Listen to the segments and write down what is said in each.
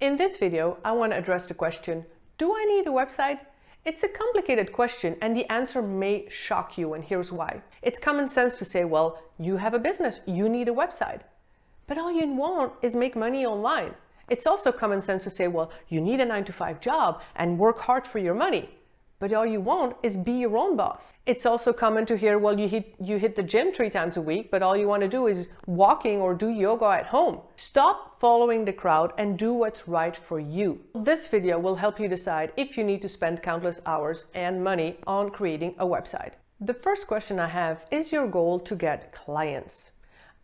In this video, I want to address the question, do I need a website? It's a complicated question and the answer may shock you, and here's why. It's common sense to say, well, you have a business, you need a website. But all you want is make money online. It's also common sense to say, well, you need a 9-to-5 job and work hard for your money. But all you want is be your own boss. It's also common to hear, well, you hit the gym 3 times a week, but all you want to do is walking or do yoga at home. Stop following the crowd and do what's right for you. This video will help you decide if you need to spend countless hours and money on creating a website. The first question I have, is your goal to get clients?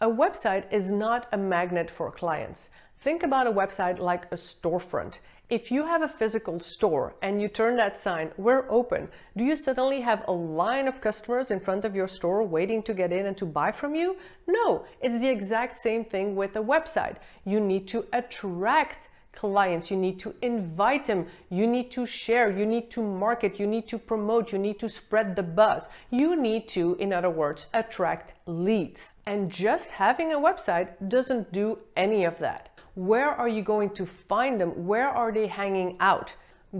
A website is not a magnet for clients. Think about a website like a storefront. If you have a physical store and you turn that sign, we're open, do you suddenly have a line of customers in front of your store waiting to get in and to buy from you? No, it's the exact same thing with a website. You need to attract clients, you need to invite them, you need to share, you need to market, you need to promote, you need to spread the buzz. You need to, in other words, attract leads. And just having a website doesn't do any of that. Where are you going to find them? Where are they hanging out?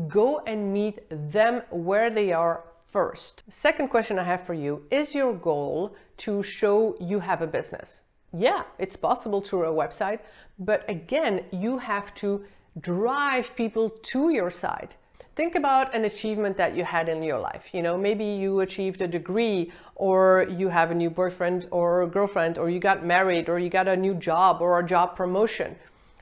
Go and meet them where they are first. Second question I have for you, is your goal to show you have a business? Yeah, it's possible through a website, but again, you have to drive people to your site. Think about an achievement that you had in your life. You know, maybe you achieved a degree, or you have a new boyfriend or girlfriend, or you got married, or you got a new job or a job promotion.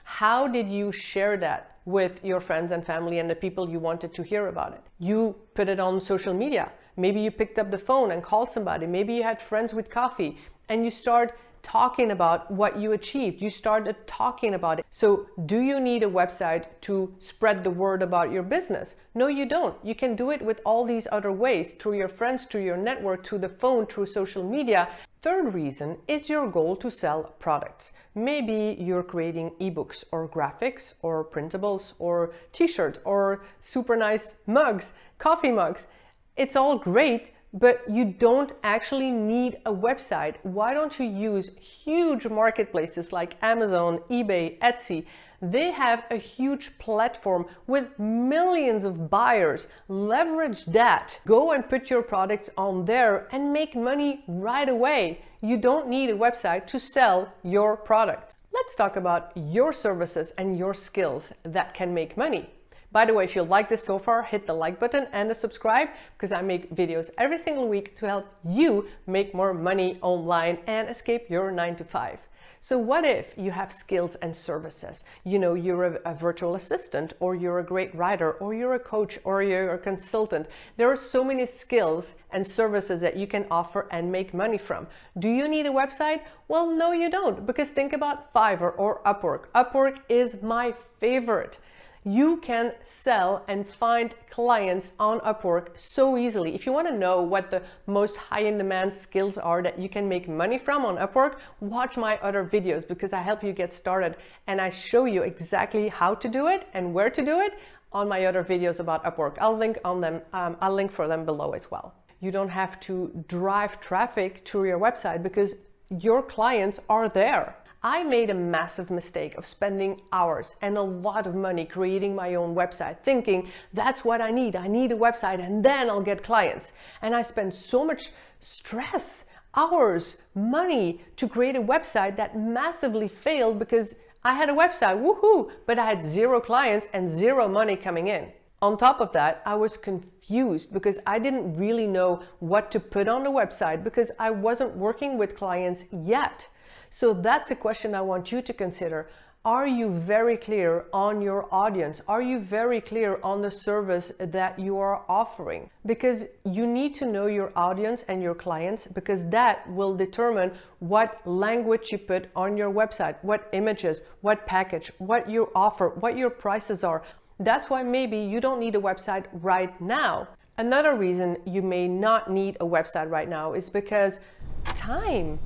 How did you share that with your friends and family and the people you wanted to hear about it? You put it on social media. Maybe you picked up the phone and called somebody. Maybe you had friends with coffee and you start talking about what you achieved. You started talking about it. So do you need a website to spread the word about your business? No, you don't. You can do it with all these other ways, through your friends, through your network, through the phone, through social media. Third reason is your goal to sell products. Maybe you're creating ebooks or graphics or printables or t-shirts or super nice mugs, coffee mugs. It's all great, but you don't actually need a website. Why don't you use huge marketplaces like Amazon, eBay, Etsy? They have a huge platform with millions of buyers. Leverage that. Go and put your products on there and make money right away. You don't need a website to sell your product. Let's talk about your services and your skills that can make money. By the way, if you like this so far, hit the like button and the subscribe, because I make videos every single week to help you make more money online and escape your 9-to-5. So what if you have skills and services? You know, you're a virtual assistant, or you're a great writer, or you're a coach, or you're a consultant. There are so many skills and services that you can offer and make money from. Do you need a website? Well, no, you don't, because think about Fiverr or Upwork. Upwork is my favorite. You can sell and find clients on Upwork so easily. If you want to know what the most high in demand skills are that you can make money from on Upwork, watch my other videos, because I help you get started and I show you exactly how to do it and where to do it on my other videos about Upwork. I'll link on them. I'll link for them below as well. You don't have to drive traffic to your website because your clients are there. I made a massive mistake of spending hours and a lot of money creating my own website, thinking that's what I need a website and then I'll get clients. And I spent so much stress, hours, money to create a website that massively failed because I had a website, woohoo, but I had 0 clients and 0 money coming in. On top of that, I was confused because I didn't really know what to put on the website because I wasn't working with clients yet. So that's a question I want you to consider. Are you very clear on your audience? Are you very clear on the service that you are offering? Because you need to know your audience and your clients, because that will determine what language you put on your website, what images, what package, what you offer, what your prices are. That's why maybe you don't need a website right now. Another reason you may not need a website right now is because time.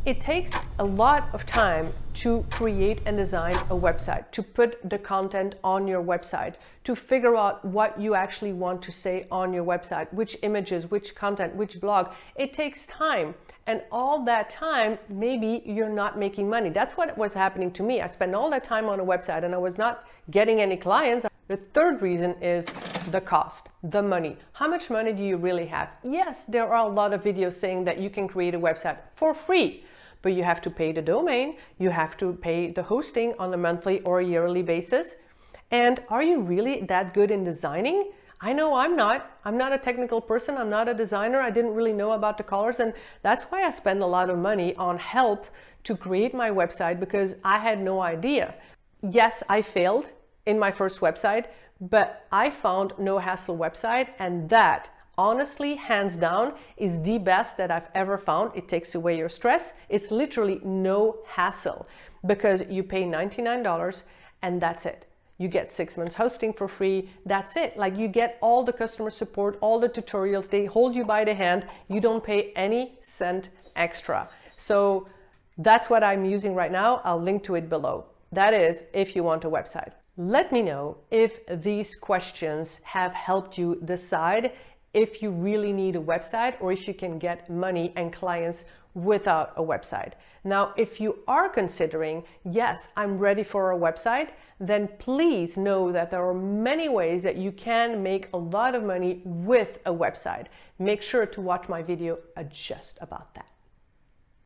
It takes a lot of time to create and design a website, to put the content on your website, to figure out what you actually want to say on your website, which images, which content, which blog. It takes time. And all that time, maybe you're not making money. That's what was happening to me. I spent all that time on a website and I was not getting any clients. The third reason is the cost, the money. How much money do you really have? Yes, there are a lot of videos saying that you can create a website for free, but you have to pay the domain, you have to pay the hosting on a monthly or a yearly basis. And are you really that good in designing? I know I'm not. I'm not a technical person. I'm not a designer. I didn't really know about the colors. And that's why I spend a lot of money on help to create my website, because I had no idea. Yes, I failed in my first website, but I found no hassle website, and that honestly, hands down, is the best that I've ever found. It takes away your stress. It's literally no hassle because you pay $99 and that's it. You get 6 months hosting for free. That's it. Like, you get all the customer support, all the tutorials. They hold you by the hand. You don't pay any cent extra. So that's what I'm using right now. I'll link to it below. That is if you want a website. Let me know if these questions have helped you decide if you really need a website or if you can get money and clients without a website. Now, if you are considering, yes, I'm ready for a website, then please know that there are many ways that you can make a lot of money with a website. Make sure to watch my video just about that.